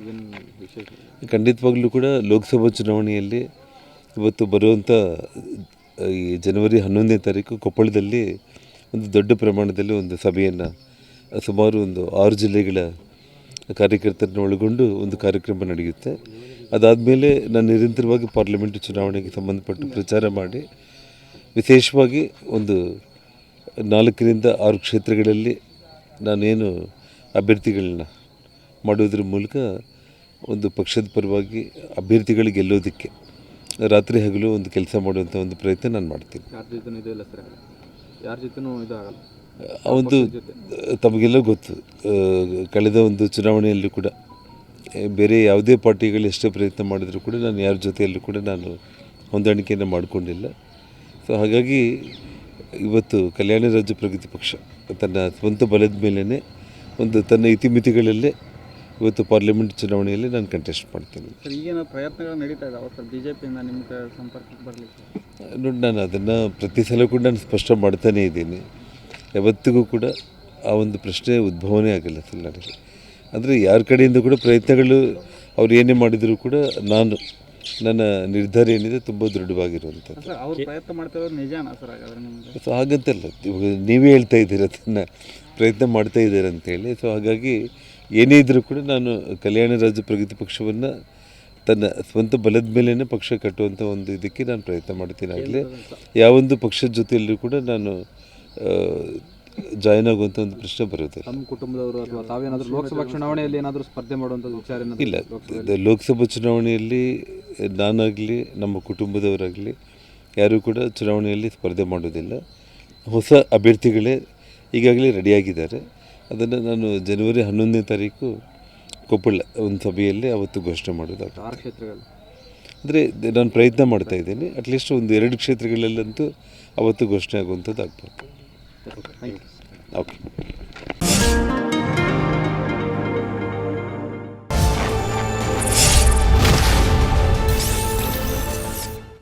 ಏನು ವಿಶೇಷ? ಖಂಡಿತವಾಗ್ಲೂ ಕೂಡ ಲೋಕಸಭಾ ಚುನಾವಣೆಯಲ್ಲಿ ಇವತ್ತು ಬರುವಂಥ ಈ ಜನವರಿ 11ನೇ ತಾರೀಕು ಕೊಪ್ಪಳದಲ್ಲಿ ಒಂದು ದೊಡ್ಡ ಪ್ರಮಾಣದಲ್ಲಿ ಒಂದು ಸಭೆಯನ್ನು ಸುಮಾರು ಒಂದು 6 ಜಿಲ್ಲೆಗಳ ಕಾರ್ಯಕರ್ತರನ್ನು ಒಳಗೊಂಡು ಒಂದು ಕಾರ್ಯಕ್ರಮ ನಡೆಯುತ್ತೆ. ಅದಾದಮೇಲೆ ನಾನು ನಿರಂತರವಾಗಿ ಪಾರ್ಲಿಮೆಂಟ್ ಚುನಾವಣೆಗೆ ಸಂಬಂಧಪಟ್ಟು ಪ್ರಚಾರ ಮಾಡಿ ವಿಶೇಷವಾಗಿ ಒಂದು 4ರಿಂದ 6 ಕ್ಷೇತ್ರಗಳಲ್ಲಿ ನಾನೇನು ಅಭ್ಯರ್ಥಿಗಳನ್ನ ಮಾಡೋದ್ರ ಮೂಲಕ ಒಂದು ಪಕ್ಷದ ಪರವಾಗಿ ಅಭ್ಯರ್ಥಿಗಳು ಗೆಲ್ಲೋದಕ್ಕೆ ರಾತ್ರಿ ಹಗಲು ಒಂದು ಕೆಲಸ ಮಾಡುವಂಥ ಒಂದು ಪ್ರಯತ್ನ ನಾನು ಮಾಡ್ತೀನಿ. ಯಾರ ಜೊತೆನೂ ಇದೆಲ್ಲ ಸರ್, ಯಾರ ಜೊತೆನೂ ಇದಾಗಲ್ಲ. ಒಂದು ತಮಗೆಲ್ಲ ಗೊತ್ತು, ಕಳೆದ ಒಂದು ಚುನಾವಣೆಯಲ್ಲೂ ಕೂಡ ಬೇರೆ ಯಾವುದೇ ಪಾರ್ಟಿಗಳು ಎಷ್ಟೇ ಪ್ರಯತ್ನ ಮಾಡಿದರೂ ಕೂಡ ನಾನು ಯಾರ ಜೊತೆಯಲ್ಲೂ ಕೂಡ ನಾನು ಹೊಂದಾಣಿಕೆಯನ್ನು ಮಾಡಿಕೊಂಡಿಲ್ಲ. ಸೊ ಹಾಗಾಗಿ ಇವತ್ತು ಕಲ್ಯಾಣ ರಾಜ್ಯ ಪ್ರಗತಿ ಪಕ್ಷ ತನ್ನ ಸ್ವಂತ ಬಲದ ಮೇಲೇ ಒಂದು ತನ್ನ ಇತಿಮಿತಿಗಳಲ್ಲೇ ಇವತ್ತು ಪಾರ್ಲಿಮೆಂಟ್ ಚುನಾವಣೆಯಲ್ಲಿ ನಾನು ಕಂಟೆಸ್ಟ್ ಮಾಡ್ತೀನಿ. ಸರ್, ಈಗೇನು ಪ್ರಯತ್ನಗಳು ನಡೀತಾ ಇದ್ದಾವೆ ಸರ್ BJPಯಿಂದ ನಿಮ್ಗೆ ಸಂಪರ್ಕಕ್ಕೆ ಬರಲಿಕ್ಕೆ? ನೋಡಿ, ನಾನು ಅದನ್ನು ಪ್ರತಿ ಸಲ ಕೂಡ ನಾನು ಸ್ಪಷ್ಟ ಮಾಡ್ತಾನೇ ಇದ್ದೀನಿ. ಯಾವತ್ತಿಗೂ ಕೂಡ ಆ ಒಂದು ಪ್ರಶ್ನೆ ಉದ್ಭವನೇ ಆಗಿಲ್ಲ ಸರ್ ನನಗೆ. ಅಂದರೆ ಯಾರ ಕಡೆಯಿಂದ ಕೂಡ ಪ್ರಯತ್ನಗಳು ಅವ್ರು ಏನೇ ಮಾಡಿದರೂ ಕೂಡ ನನ್ನ ನಿರ್ಧಾರ ಏನಿದೆ ತುಂಬ ದೃಢವಾಗಿರುವಂಥದ್ದು. ಸರ್, ಅವ್ರು ಪ್ರಯತ್ನ ಮಾಡ್ತಿರೋದು ನಿಜಾನಾ ಸರ್? ಹಾಗಾದರೆ ನಿಮಗೆ? ಸೊ ಹಾಗಂತಲ್ಲ, ಇವಾಗ ನೀವೇ ಹೇಳ್ತಾ ಇದ್ದೀರ ಅದನ್ನು ಪ್ರಯತ್ನ ಮಾಡ್ತಾ ಇದ್ದೀರ ಅಂತೇಳಿ. ಸೊ ಹಾಗಾಗಿ ಏನೇ ಇದ್ದರೂ ಕೂಡ ನಾನು ಕಲ್ಯಾಣ ರಾಜ್ಯ ಪ್ರಗತಿ ಪಕ್ಷವನ್ನು ತನ್ನ ಸ್ವಂತ ಬಲದ ಮೇಲೇ ಪಕ್ಷ ಕಟ್ಟುವಂಥ ಒಂದು ಇದಕ್ಕೆ ನಾನು ಪ್ರಯತ್ನ ಮಾಡ್ತೀನಿ. ಆಗಲೇ ಯಾವೊಂದು ಪಕ್ಷದ ಜೊತೆಯಲ್ಲೂ ಕೂಡ ನಾನು ಜಾಯ್ನ್ ಆಗುವಂಥ ಒಂದು ಪ್ರಶ್ನೆ ಬರುತ್ತೆ. ನಮ್ಮ ಕುಟುಂಬದವರು ಅಥವಾ ತಾವೇನಾದರೂ ಲೋಕಸಭಾ ಚುನಾವಣೆಯಲ್ಲಿ ಏನಾದರೂ ಸ್ಪರ್ಧೆ ಮಾಡುವಂಥ ವಿಚಾರ ಇಲ್ಲ. ಲೋಕಸಭಾ ಚುನಾವಣೆಯಲ್ಲಿ ನಾನಾಗಲಿ ನಮ್ಮ ಕುಟುಂಬದವರಾಗಲಿ ಯಾರೂ ಕೂಡ ಚುನಾವಣೆಯಲ್ಲಿ ಸ್ಪರ್ಧೆ ಮಾಡೋದಿಲ್ಲ. ಹೊಸ ಅಭ್ಯರ್ಥಿಗಳೇ ಈಗಾಗಲೇ ರೆಡಿಯಾಗಿದ್ದಾರೆ. ಅದನ್ನು ನಾನು ಜನವರಿ 11ನೇ ತಾರೀಕು ಕೊಪ್ಪಳ ಒಂದು ಸಭೆಯಲ್ಲಿ ಅವತ್ತು ಘೋಷಣೆ ಮಾಡೋದಾಗ್ತದೆ. 6 ಕ್ಷೇತ್ರಗಳು ಅಂದರೆ ನಾನು ಪ್ರಯತ್ನ ಮಾಡ್ತಾ ಇದ್ದೀನಿ. ಅಟ್ಲೀಸ್ಟ್ ಒಂದು 2 ಕ್ಷೇತ್ರಗಳಲ್ಲಂತೂ ಅವತ್ತು ಘೋಷಣೆ ಆಗುವಂಥದ್ದು ಆಗ್ಬೋದು. Thank you. ಓಕೆ.